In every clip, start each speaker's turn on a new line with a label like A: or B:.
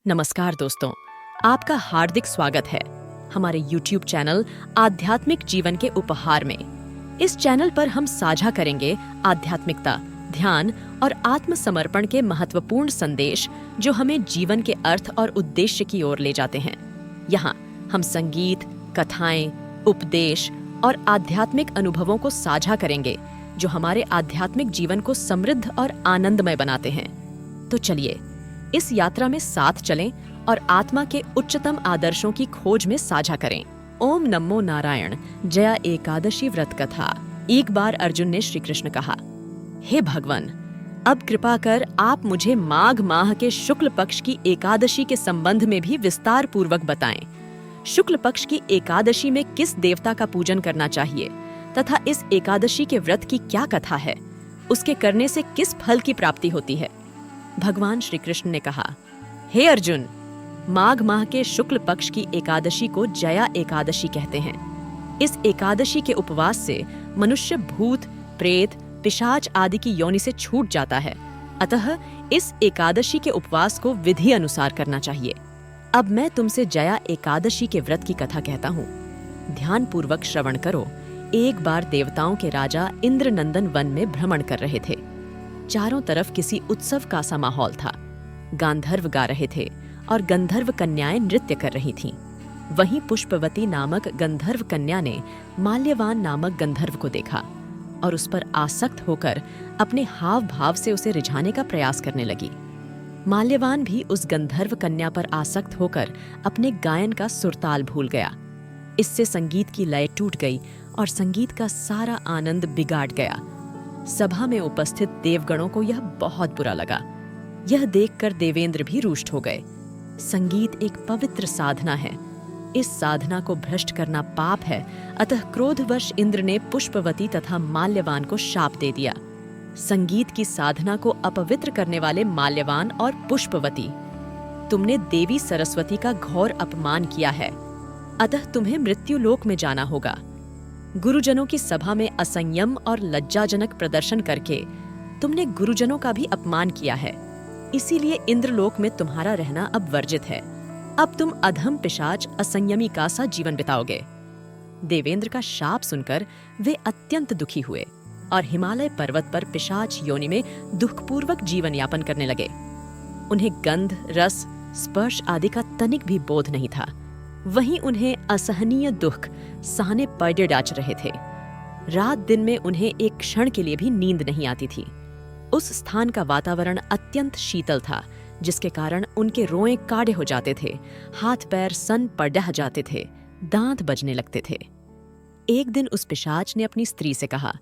A: नमस्कार दोस्तों, आपका हार्दिक स्वागत है हमारे YouTube चैनल आध्यात्मिक जीवन के उपहार में। इस चैनल पर हम साझा करेंगे आध्यात्मिकता, ध्यान और आत्मसमर्पण के महत्वपूर्ण संदेश जो हमें जीवन के अर्थ और उद्देश्य की ओर ले जाते हैं। यहाँ हम संगीत, कथाएं, उपदेश और आध्यात्मिक अनुभवों को साझा करेंगे जो हमारे आध्यात्मिक जीवन को समृद्ध और आनंदमय बनाते हैं। तो चलिए इस यात्रा में साथ चलें और आत्मा के उच्चतम आदर्शों की खोज में साझा करें। ओम नमो नारायण। जया एकादशी व्रत कथा। एक बार अर्जुन ने श्री कृष्ण कहा, हे भगवान, अब कृपा कर आप मुझे माघ माह के शुक्ल पक्ष की एकादशी के संबंध में भी विस्तार पूर्वक बताएं। शुक्ल पक्ष की एकादशी में किस देवता का पूजन करना चाहिए तथा इस एकादशी के व्रत की क्या कथा है, उसके करने से किस फल की प्राप्ति होती है। भगवान श्री कृष्ण ने कहा, हे अर्जुन, माघ माह के शुक्ल पक्ष की एकादशी को जया एकादशी कहते हैं। इस एकादशी के उपवास से मनुष्य भूत, प्रेत, पिशाच आदि की योनि से छूट जाता है। अतः इस एकादशी के उपवास को विधि अनुसार करना चाहिए। अब मैं तुमसे जया एकादशी के व्रत की कथा कहता हूँ। ध्यान पूर्वक श्रवण करो। एक बार देवताओं के राजा इंद्रनंदन वन में भ्रमण कर रहे थे। चारों तरफ किसी उत्सव का सा माहौल था। गांधर्व गा रहे थे और गंधर्व कन्याएं नृत्य कर रही थीं। वहीं पुष्पवती नामक गंधर्व कन्या ने माल्यवान नामक गंधर्व को देखा और उस पर आसक्त होकर अपने हाव भाव से उसे रिझाने का प्रयास करने लगी। माल्यवान भी उस गंधर्व कन्या पर आसक्त होकर अपने गायन का सुरताल भूल गया। इससे संगीत की लय टूट गई और संगीत का सारा आनंद बिगाड़ गया। सभा में उपस्थित देवगणों को यह बहुत बुरा लगा। यह देखकर देवेंद्र भी रुष्ट हो गए। संगीत एक पवित्र साधना है। इस साधना को भ्रष्ट करना पाप है। अतः क्रोधवश इंद्र ने पुष्पवती तथा माल्यवान को शाप दे दिया। संगीत की साधना को अपवित्र करने वाले माल्यवान और पुष्पवती, तुमने देवी सरस्वती का घोर अपमान किया है। अतः तुम्हें मृत्युलोक में जाना होगा। गुरुजनों की सभा में असंयम और लज्जाजनक प्रदर्शन करके तुमने गुरुजनों का भी अपमान किया है। इसीलिए इंद्रलोक में तुम्हारा रहना अब वर्जित है। अब तुम अधम पिशाच असंयमी का सा जीवन बिताओगे। देवेंद्र का शाप सुनकर वे अत्यंत दुखी हुए और हिमालय पर्वत पर पिशाच योनि में दुखपूर्वक जीवन यापन करने लगे। उन्हें गंध, रस, स्पर्श आदि का तनिक भी बोध नहीं था। वहीं उन्हें असहनीय दुख सहने पड़े डाच रहे थे। रात दिन में उन्हें एक क्षण के लिए भी नींद नहीं आती थी। उस स्थान का वातावरण अत्यंत शीतल था, जिसके कारण उनके रोएं काढ़े हो जाते थे, हाथ पैर सन पड़ह जाते थे, दांत बजने लगते थे। एक दिन उस पिशाच ने अपनी स्त्री से कहा,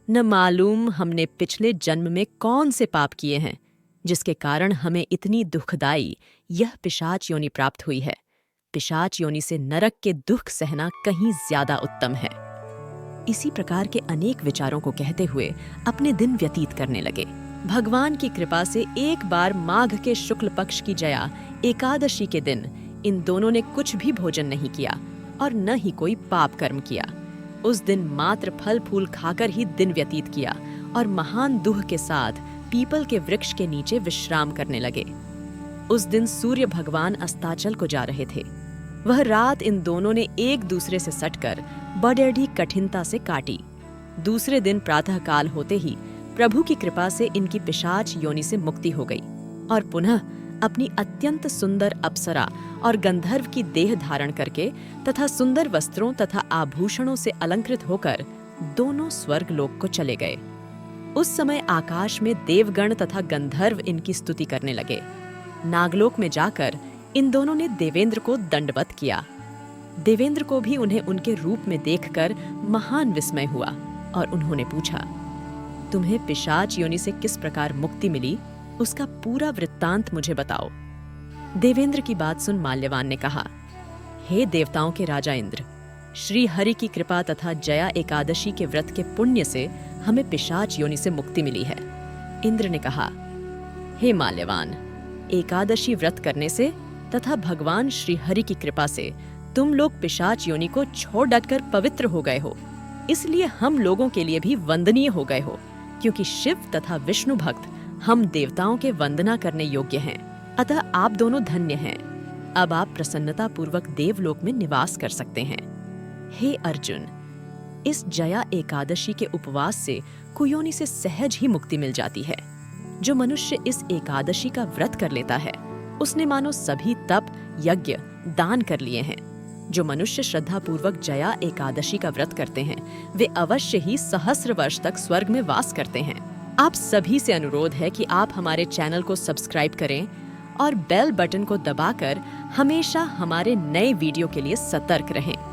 A: न मालूम हमने पिछले जन्म में कौन से पाप किए हैं, जिसके कारण हमें इतनी दुखदाई यह पिशाच योनि प्राप्त हुई है। पिशाच योनि से नरक के दुख सहना कहीं ज्यादा उत्तम है। इसी प्रकार के अनेक विचारों को कहते हुए अपने दिन व्यतीत करने लगे। भगवान की कृपा से एक बार माघ के शुक्ल पक्ष की जया एकादशी के दिन इन दोनों ने कुछ भी भोजन नहीं किया और न ही कोई पाप कर्म किया। उस दिन मात्र फल फूल खाकर ही दिन व्यतीत किया और महान दुह के साथ पीपल के वृक्ष के नीचे विश्राम करने लगे। उस दिन सूर्य भगवान अस्ताचल को जा रहे थे। वह रात इन दोनों ने एक दूसरे से सटकर बड़ी कठिनता से काटी। दूसरे दिन प्रातःकाल होते ही प्रभु की कृपा से इनकी पिशाच योनि से मुक्ति हो गई और पुनः अपनी अत्यंत सुंदर अप्सरा और गंधर्व की देह धारण करके तथा सुंदर वस्त्रों तथा आभूषणों से अलंकृत होकर दोनों स्वर्ग लोक को चले गए। उस समय आकाश में देवगण तथा गंधर्व इनकी स्तुति करने लगे। नागलोक में जाकर इन दोनों ने देवेंद्र को दंडवत किया। देवेंद्र को भी उन्हें उनके रूप में देखकर महान विस्मय हुआ और उन्होंने पूछा, तुम्हें पिशाच योनि से किस प्रकार मुक्ति मिली, उसका पूरा वृत्तांत मुझे बताओ। देवेंद्र की बात सुन माल्यवान ने कहा, हे देवताओं के राजा इंद्र, श्री हरि की कृपा तथा जया एकादशी के व्रत के पुण्य से हमें पिशाच योनि से मुक्ति मिली है। इंद्र ने कहा, हे माल्यवान, एकादशी व्रत करने से तथा भगवान श्री हरि की कृपा से तुम लोग पिशाच योनि को छोड़ डटकर पवित्र हो गए हो। इसलिए हम लोगों के लिए भी वंदनीय हो गए हो, क्योंकि शिव तथा विष्णु भक्त हम देवताओं के वंदना करने योग्य हैं। अतः आप दोनों धन्य हैं। अब आप प्रसन्नता पूर्वक देवलोक में निवास कर सकते हैं। हे अर्जुन, इस जया एकादशी के उपवास से कुयोनि से सहज ही मुक्ति मिल जाती है। जो मनुष्य इस एकादशी का व्रत कर लेता है, उसने मानो सभी तप, यज्ञ, दान कर लिए हैं। जो मनुष्य श्रद्धा पूर्वक जया एकादशी का व्रत करते हैं, वे अवश्य ही सहस्र वर्ष तक स्वर्ग में वास करते हैं। आप सभी से अनुरोध है कि आप हमारे चैनल को सब्सक्राइब करें और बेल बटन को दबाकर हमेशा हमारे नए वीडियो के लिए सतर्क रहें।